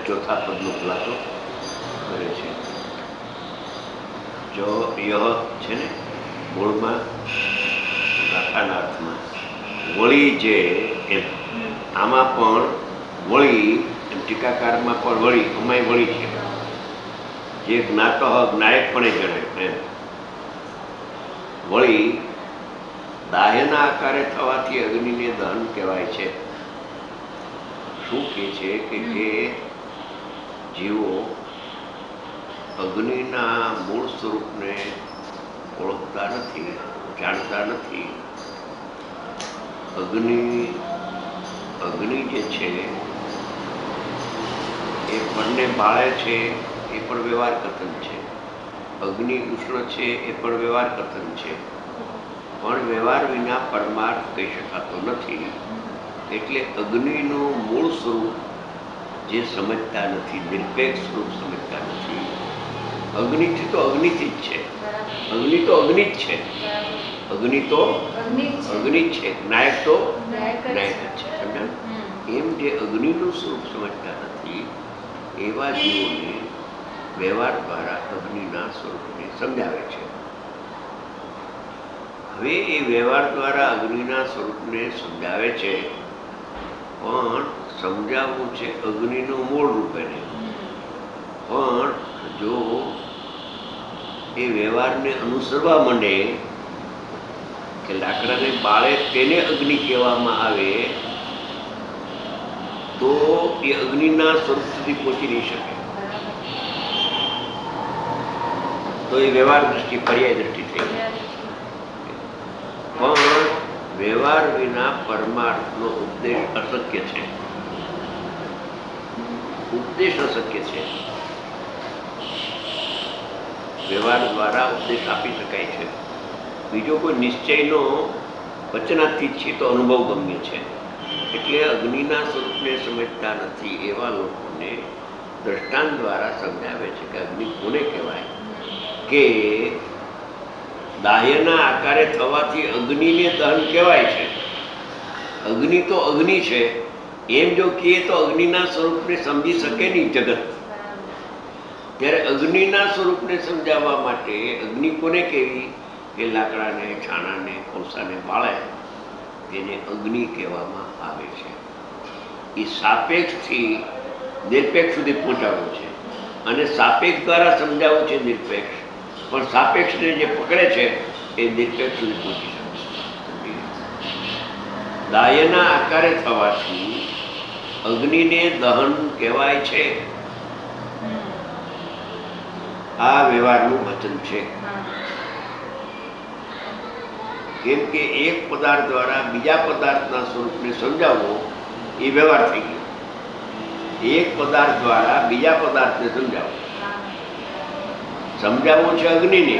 ચોથા પદનો ખુલાસો કરે છે. જો યહ છે ને મૂળમાં ગાથાના અર્થમાં વળી જે એમ, આમાં પણ વળી એમ, ટીકાકારમાં પણ વળી, અમાય વળી છે, જે જ્ઞાતો જ્ઞાયકપણે જણાય એમ. વળી દાહ્યના આકારે થવાથી અગ્નિને દહન કહેવાય છે. શું કહે છે કે જે જીવો અગ્નિના મૂળ સ્વરૂપને ઓળખતા નથી, જાણતા નથી, અગ્નિ જે છે એ પણને બાળે છે, એ પણ વ્યવહાર કથન છે. અગ્નિ ઉષ્ણ છે, એ પણ વ્યવહાર કથન છે. પણ વ્યવહાર વિના પરમાર્થ કહી શકાતો નથી. એટલે અગ્નિનું મૂળ સ્વરૂપ જે સમજતા નથી, નિરપેક્ષ સ્વરૂપ સમજતા નથી. અગ્નિથી તો અગ્નિથી જ છે, અગ્નિ તો અગ્નિ જ છે, અગ્નિ તો અગ્નિ જ છે, નાયક તો નાયક જ છે. સમજાય? એમ જે અગ્નિનું સ્વરૂપ સમજતા નથી એવા જીવોને વ્યવહાર દ્વારા અગ્નિના સ્વરૂપને સમજાવે છે. હવે એ વ્યવહાર દ્વારા અગ્નિના સ્વરૂપને સમજાવે છે, પણ સમજાવવું છે અગ્નિનું મૂળ રૂપે નહીં. પણ જો એ વ્યવહારને અનુસરવા માંડે કે લાકડાને બાળે તેને અગ્નિ કહેવામાં આવે તો એ અગ્નિના સ્વરૂપ સુધી પહોંચી નહીં શકે. તો એ વ્યવહાર દ્રષ્ટિ, પર્યાય દ્રષ્ટિ થઈ ગઈ. પણ વ્યવહાર વિના પરમાર્થનો ઉપદેશ અશક્ય છે. ઉપદેશ અશક્ય છે. વ્યવહાર દ્વારા ઉપદેશ આપી શકાય છે. બીજો કોઈ નિશ્ચયનો વચનાતીત છે તો અનુભવ ગમ્ય છે. એટલે અગ્નિના સ્વરૂપને સમજતા નથી એવા લોકોને દ્રષ્ટાંત દ્વારા સમજાવે છે કે અગ્નિ કોને કહેવાય કે દાહ્યના આકારે થવાથી અગ્નિને દહન કહેવાય છે. અગ્નિ તો અગ્નિ છે એમ જો કહીએ તો અગ્નિના સ્વરૂપને સમજી શકે નહીં જગત. ત્યારે અગ્નિના સ્વરૂપને સમજાવવા માટે અગ્નિ કોને કહેવી કે લાકડાને, છાણાને, કોલસાને બાળે તેને અગ્નિ કહેવામાં આવે છે. એ સાપેક્ષથી નિરપેક્ષ સુધી પહોંચાડવું છે અને સાપેક્ષ દ્વારા સમજાવવું છે નિરપેક્ષ. પણ સાપેક્ષને જે પકડે છે એ નિરપેક્ષ સુધી પહોંચી શકે. દાહ્યના આકારે થવાથી અગ્નિને દહન કહેવાય છે. આ વ્યવહારનું વચન છે. કેમ કે એક પદાર્થ દ્વારા બીજા પદાર્થના સ્વરૂપને સમજાવવો એ વ્યવહાર થઈ ગયો. એક પદાર્થ દ્વારા બીજા પદાર્થને સમજાવવું છે અગ્નિને,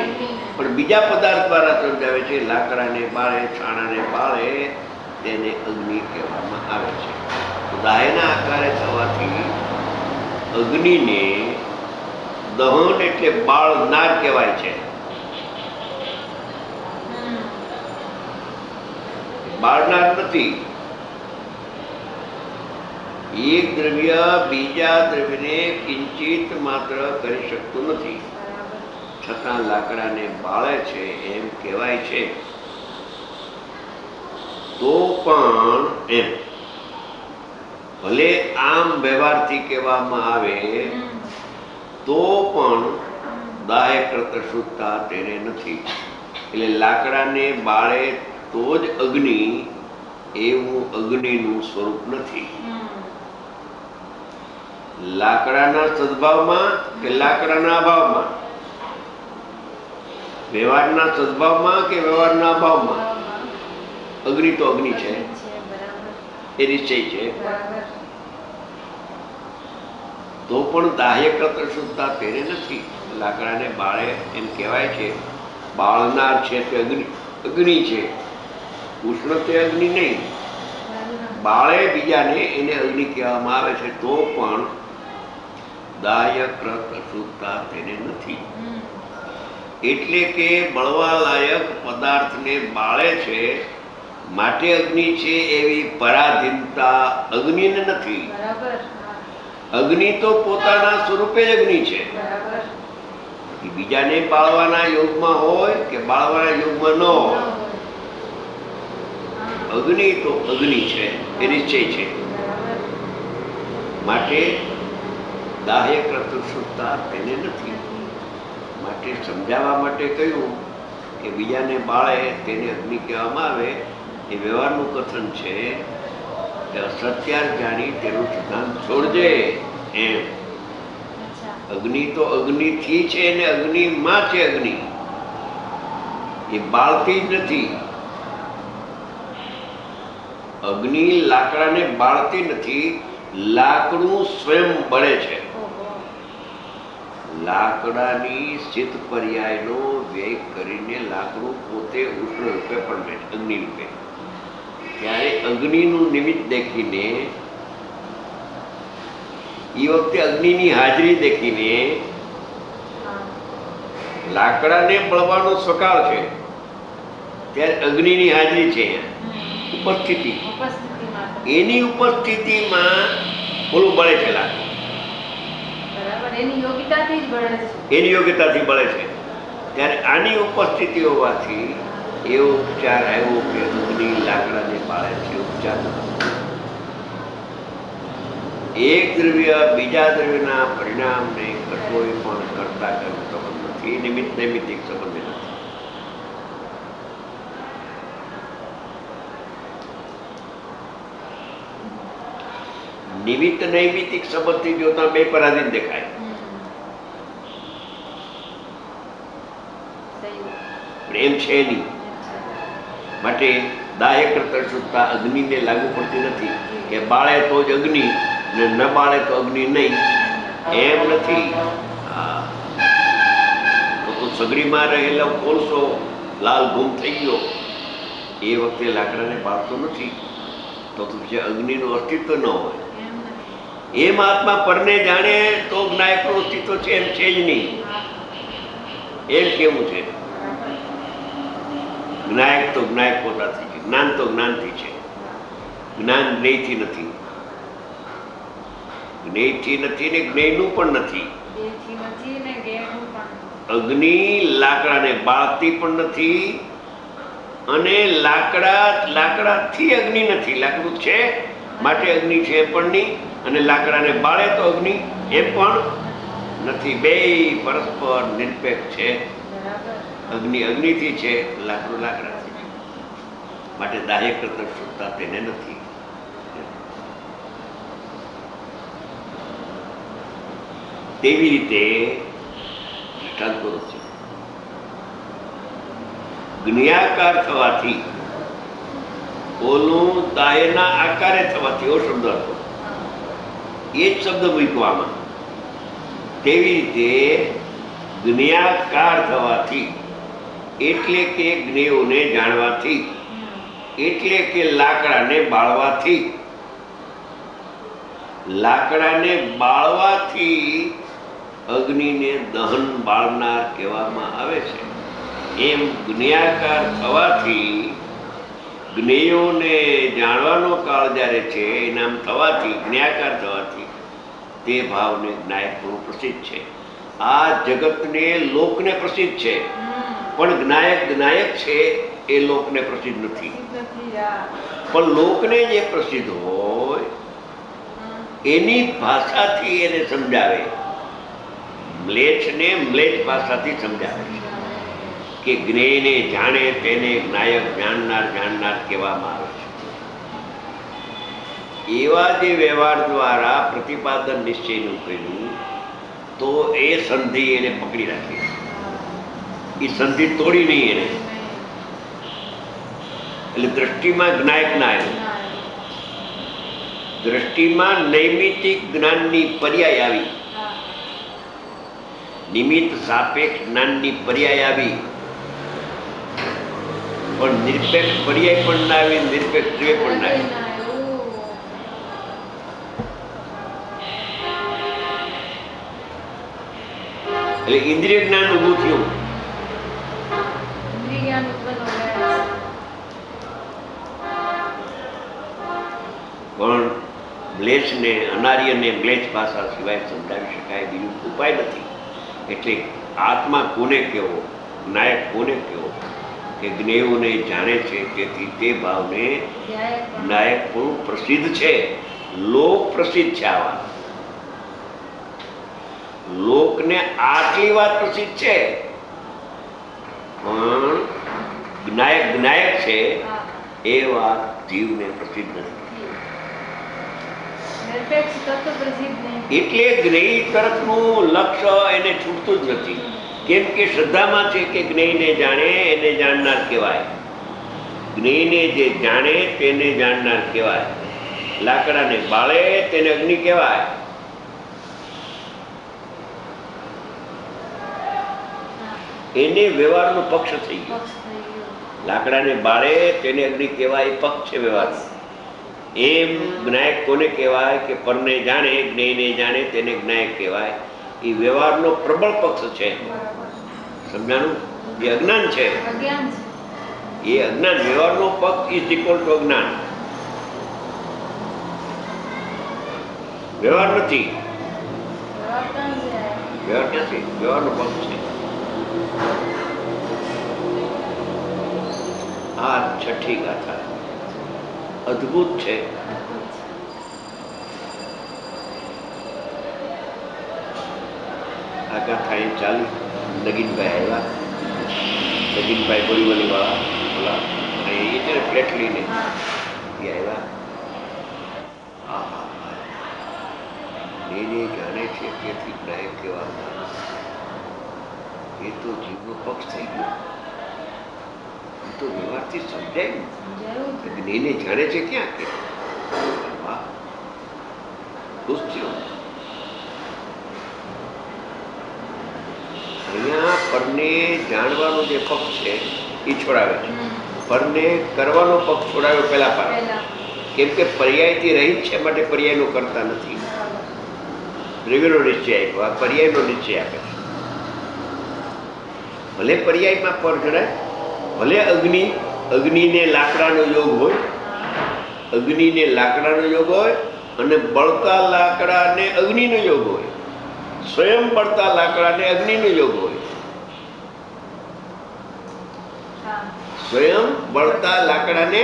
પણ બીજા પદાર્થ દ્વારા સમજાવે છે. લાકડાને બાળે, છાણાને બાળે તેને અગ્નિ કહેવામાં આવે છે. દાહ્યના આકારે થવાથી અગ્નિને દહન એટલે બાળનાર કહેવાય છે. બાળનાર નથી. એક દ્રવ્ય બીજા દ્રવ્યને કિંચિત માત્ર કરી શકતું નથી, છતાં લાકડાને બાળે છે એમ કહેવાય છે. તો પણ એમ ભલે આમ વ્યવહારથી કહેવામાં આવે તો પણ દાહ્ય કર્તૃતા તેને નથી. એટલે લાકડાને બાળે તો જ અગ્નિ એવું અગ્નિનું સ્વરૂપ નથી. લાકડાના સદભાવમાં કે લાકડાના અભાવમાં, વ્યવહારના સદભાવમાં કે વ્યવહારના અભાવમાં અગ્નિ તો અગ્નિ છે, એ નિશ્ચય છે. તો પણ દાહ્ય કર્તૃતા તેને નથી. લાકડાને બાળે એમ કહેવાય છે. બાળનાર છે તે અગ્નિ છે. ઉષ્ણ તે અગ્નિ નહીં. બાળે બીજાને એને અગ્નિ કહેવામાં આવે છે. તો પણ દાહ્ય કર્તૃતા તેને નથી. એટલે કે બળવા લાયક પદાર્થને બાળે છે માટે અગ્નિ છે એવી પરાધીનતા અગ્નિને નથી. અગ્નિ તો પોતાના સ્વરૂપે જ અગ્નિ છે. એ બીજાને બાળવાના યોગમાં હોય કે બાળવાના યોગમાં ન હોય, અગ્નિ તો અગ્નિ છે, એ નિશ્ચય છે. માટે દાહ્ય કર્તૃત્વતા તેને નથી. માટે સમજાવવા માટે કહ્યું કે બીજાને બાળે તેને અગ્નિ કહેવામાં આવે. એ વ્યવહારનું કથન છે કે અસત્યાર જાણી તેનું સિદ્ધાંત છોડજે. એમ અગ્નિ તો અગ્નિથી છે ને અગ્નિમાં છે. અગ્નિ એ બાળતી જ નથી. અગ્નિ લાકડાને બાળતી નથી, લાકડું સ્વયં બળે છે. લાકડાની શીત પર્યાયનો વ્યય કરીને લાકડું પોતે ઉષ્ણ રૂપે પણ રહે છે, અગ્નિ રૂપે. ત્યારે અગ્નિનું નિમિત્ત દેખીને, એ વખતે અગ્નિની હાજરી દેખીને લાકડાને બળવાનો સકાળ છે, ત્યારે અગ્નિની હાજરી છે, ઉપસ્થિતિ. એની ઉપસ્થિતિમાં ઓલું બળે છે લાકડું. એની યોગ્યતાથી બળે છે. ત્યારે આની ઉપસ્થિતિ હોવાથી એવો ઉપચાર આવ્યો કે અગ્નિ લાકડાને બાળે છે. ઉપચાર એક દ્રવ્ય બીજા દ્રવ્યના પરિણામને કોઈ પણ કરતા કરતો સંબંધ નથી. નિમિત્ત નૈમિત્તિક સંબંધ નથી. નિમિત્ત નૈમિત્તિક સંબંધથી જોતા બે પરાધીન દેખાય. એમ છે નહીં. માટે દાહ્ય કર્તૃત્વતા અગ્નિને લાગુ પડતી નથી કે બાળે તો જ અગ્નિ ને ન બાળે તો અગ્નિ નહીં. એમ નથી. તો સગડીમાં રહેલો કોલસો લાલ ગુમ થઈ ગયો, એ વખતે લાકડાને બાળતો નથી. તો જે અગ્નિનું અસ્તિત્વ ન હોય. એમ આત્મા પરને જાણે તો જ્ઞાયકનું અસ્તિત્વ છે એમ છે જ નહીં. એમ કેવું છે. જ્ઞાયક તો જ્ઞાયક પોતાથી છે, જ્ઞાન તો જ્ઞાનથી છે. જ્ઞાન જ્ઞેયથી નથી. જ્ઞેયથી નથી ને જ્ઞેયનું પણ નથી. અગ્નિ લાકડાને બાળતી પણ નથી અને લાકડાથી અગ્નિ નથી. લાકડું છે માટે અગ્નિ છે પણ નહીં, અને લાકડાને બાળે તો અગ્નિ એ પણ નથી. બે પરસ્પર નિરપેક્ષ છે. અગ્નિ અગ્નિથી છે, લાકડું લાકડાથી છે. માટે દાહ્ય કર્તૃત્વતા તેને નથી. તેવી રીતે દૃષ્ટાંત કરું છું. જ્ઞાકાર થવાથી ઓલું દાયના આકારે થવાથી એવો શબ્દ હતો. એ જ શબ્દ મૂકવામાં. તેવી રીતે જ્ઞાકાર થવાથી એટલે કે જ્ઞેયોને જાણવાથી, એટલે કે લાકડાને બાળવાથી, લાકડાને બાળવાથી અગ્નિને દહન બાળનાર કહેવામાં આવે છે. એમ જ્ઞાકાર થવાથી જ્ઞેયોને જાણવાનો કાળ જ્યારે છે, એનામ થવાથી જ્ઞાકાર થવાથી તે ભાવને જ્ઞાયકપણું પ્રસિદ્ધ છે. આ જગતને લોકને પ્રસિદ્ધ છે, પણ જ્ઞાયક છે એ લોકને પ્રસિદ્ધ નથી. પણ લોકને જે પ્રસિદ્ધ હોય એની ભાષાથી એને સમજાવે. મ્લેચ્છને મ્લેચ્છ ભાષાથી સમજાવે છે કે જ્ઞેયને જાણે તેને જ્ઞાયક જાણનાર કહેવામાં આવે છે. એવા જે વ્યવહાર દ્વારા પ્રતિપાદન નિશ્ચયનું કર્યું તો એ સંધિ એને પકડી રાખી. એ સંધિ તોડી નહીં એને. એટલે દ્રષ્ટિમાં જ્ઞાયક ના આવ્યું. દ્રષ્ટિમાં નૈમિત્તિક જ્ઞાનની પર્યાય આવી, નિમિત્ત સાપેક્ષ જ્ઞાનની પર્યાય આવી, પણ નિરપેક્ષ પર્યાય પણ ના આવી, નિરપેક્ષ દ્રવ્ય પણ ના આવી. એટલે ઇન્દ્રિય જ્ઞાન ઊભું થયું. પણ મ્લેચ્છને અનાર્યને મ્લેચ્છ ભાષા સિવાય સમજાવી શકાય, બીજું ઉપાય નથી. એટલે આત્મા કોને કહેવો, જ્ઞાયક કોને કહેવો કે જ્ઞેયોને જાણે છે, તેથી તે ભાવને જ્ઞાયક પણ પ્રસિદ્ધ છે. લોક પ્રસિદ્ધ છે. આ વાત લોકને આટલી વાત પ્રસિદ્ધ છે, પણ જ્ઞાયક જ્ઞાયક છે એ વાત જીવને પ્રસિદ્ધ નથી. એટલે જ્ઞેય તરફનું લક્ષ્ય એને છૂટતું જ નથી. કેમ કે શ્રદ્ધામાં છે કે જ્ઞેયને જાણે એને જાણનાર કહેવાય. જ્ઞેયને જે જાણે તેને જાણનાર કહેવાય. લાકડાને બાળે તેને અગ્નિ કહેવાય. એને વ્યવહારનો પક્ષ થઈ ગયો. લાકડાને બાળે તેને અગ્નિ કહેવાય, એ પક્ષ છે વ્યવહારનો. એમ જ્ઞાયક કોને કહેવાય કે પરને જાણે, જ્ઞેયને જાણે તેને જ્ઞાયક કહેવાય. એ વ્યવહારનો પ્રબળ પક્ષ છે. સમજાણું? એ અજ્ઞાન છે. એ અજ્ઞાન, વ્યવહારનો પક્ષ ઇઝ ઇક્વલ ટુ અજ્ઞાન. વ્યવહાર નથી, વ્યવહાર ક્યાંથી? વ્યવહારનો પક્ષ છે. આ છઠ્ઠી ગાથા અદ્ભુત છે. આ ગાથા અહીં ચાલી. નગીનભાઈ આવ્યા, નગીનભાઈ બોરીવલી વાળા ઓલા એ છે ને ફ્લેટ લઈને એ આવ્યા. હા હા હા, એને જાણે છે તેથી જ્ઞાયક કહેવામાં. એ તો જીવનો પક્ષ થઈ ગયો. એ તો વ્યવહારથી સમજાય ને. એને જાણે છે ક્યાં કે વાહ, ખુશ થયો. અહીંયા પરને જાણવાનો જે પક્ષ છે એ છોડાવે છે. પરને કરવાનો પક્ષ છોડાવ્યો પહેલા પર. કેમ કે પર્યાયથી રહિત છે, માટે પર્યાયનો કરતા નથી. દ્રવ્યનો નિશ્ચય આપ્યો, આ પર્યાયનો નિશ્ચય આપે છે. ભલે પર્યાયમાં પર જણાય, ભલે અગ્નિને લાકડાનો યોગ હોય, અગ્નિને લાકડાનો યોગ હોય અને બળતા લાકડાને અગ્નિનો યોગ હોય, સ્વયં બળતા લાકડાને અગ્નિનો યોગ હોય. સ્વયં બળતા લાકડાને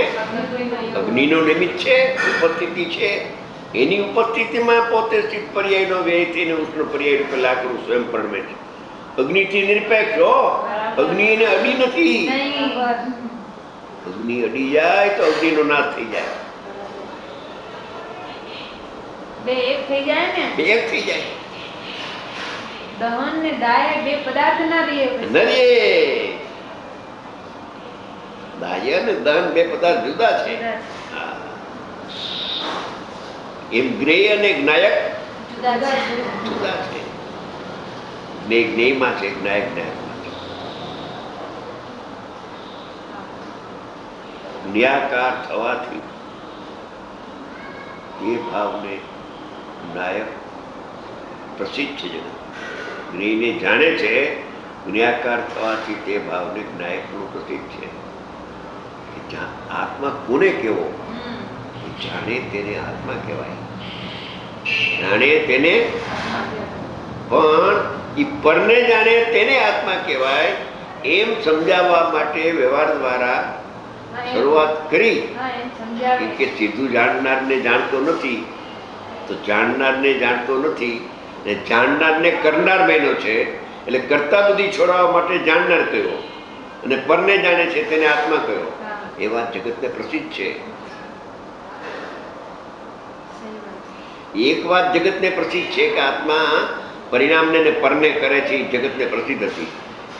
અગ્નિનો નિમિત્ત છે, ઉપસ્થિતિ છે. એની ઉપસ્થિતિમાં પોતે સ્થિત પર્યાયનો વ્યય થઈને ઉષ્ણ પર્યાય રૂપે લાકડું સ્વયં પરમે છે. અગ્નિથી નિરપેક્ષ હો. અગ્નિ એને અડી નથી. અગ્નિ અડી જાય તો અગ્નિનો નાશ થઈ જાય. બે એક થઈ જાય ને, બે એક થઈ જાય. દહન ને દાય બે પદાર્થ ના રહે. દાય અને દહન બે પદાર્થ જુદા છે. એમ જ્ઞેય અને જ્ઞાયક જુદા છે. જ્ઞેયમાં છે, જ્ઞાયક જ્ઞાયકમાં છે. જ્ઞાયાકાર થવાથી એ ભાવને જ્ઞાયક પ્રસિદ્ધ છે. જગત જ્ઞેયને જાણે છે, જ્ઞાયાકાર થવાથી તે ભાવને જ્ઞાયકનું પ્રસિદ્ધ છે. આત્મા કોને કેવો? જાણે તેને આત્મા કહેવાય. જાણે તેને, પણ એ પરને જાણે તેને આત્મા કહેવાય. એમ સમજાવવા માટે વ્યવહાર દ્વારા શરૂઆત કરી કે સીધું જાણનારને જાણતો નથી, તો જાણનારને જાણતો નથી ને જાણનારને કરનાર બન્યો છે. એટલે કરતા બધી છોડાવવા માટે જાણનાર કહ્યો અને પરને જાણે છે તેને આત્મા કહ્યો. એ વાત જગતને પ્રસિદ્ધ છે. એક વાત જગતને પ્રસિદ્ધ છે કે આત્મા પરિણામને ને પરને કરે છે, એ જગતને પ્રસિદ્ધ હતી.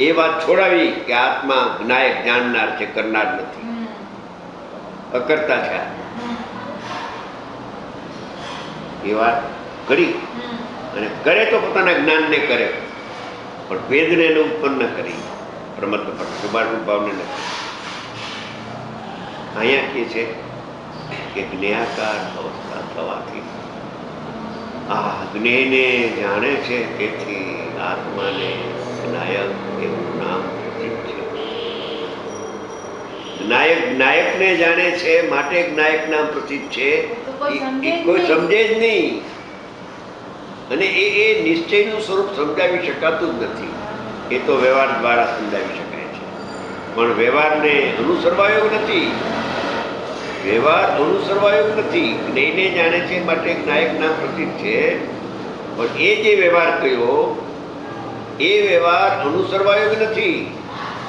એ વાત છોડાવી કે આત્મા જ્ઞાયક જાણનાર છે, કરનાર નથી, અકર્તા છે. એ વાત કરી અને કરે તો પોતાના જ્ઞાનને કરે, પણ વેદને એને ઉત્પન્ન કરી, પ્રમત્ત પર સુભાષ ભાવને નથી. અહીંયા કે છે કે જ્ઞેયાકાર અવસ્થા થવાથી આ જ્ઞેયને જાણે છે, તેથી આત્માને જ્ઞાયક એવું નામ પ્રસિદ્ધ છે. જ્ઞાયક જ્ઞાયકને જાણે છે, માટે જ્ઞાયક નામ પ્રસિદ્ધ છે. કોઈ સમજે જ કોઈ નહીં. સમજે જ નહીં. અને એ નિશ્ચયનું સ્વરૂપ સમજાવી શકાતું જ નથી. એ તો વ્યવહાર દ્વારા સમજાવી શકાય છે, પણ વ્યવહારને અનુસરવા યોગ નથી. વ્યવહાર અનુસરવા યોગ નથી. જ્ઞેયને જાણે છે માટે નાયક નામ પ્રતીક છે, પણ એ જે વ્યવહાર કયો એ વ્યવહાર અનુસરવા યોગ નથી.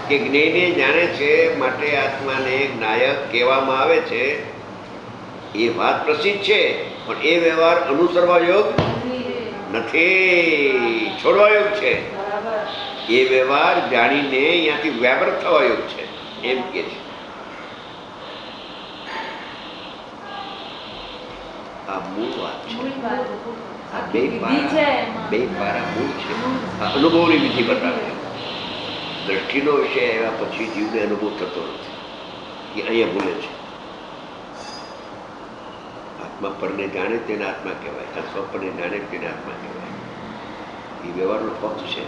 કે જ્ઞેયને જાણે છે માટે આત્માને નાયક કહેવામાં આવે છે, એ વાત પ્રસિદ્ધ છે, પણ એ વ્યવહાર અનુસરવા યોગ નથી, છોડવા યોગ છે. એ વ્યવહાર જાણીને અહીંયાથી વ્યાવૃત થવા યોગ છે, એમ કે છે. આ મૂળ વાત છે. મૂળ વાત. આ બે આખી વિધિ છે પારા એમાં. બે પારા મૂળ છે. આ અનુભવની વિધિ બતાવે છે. દ્રષ્ટિનો વિષય આવ્યા પછી જીવને અનુભવ થતો નથી, એ અહીંયા ભૂલે છે. આત્મા પરને જાણે તેને આત્મા કહેવાય, આ સ્વપરને જાણે તેને આત્મા કહેવાય. એ વ્યવહારનો પક્ષ છે.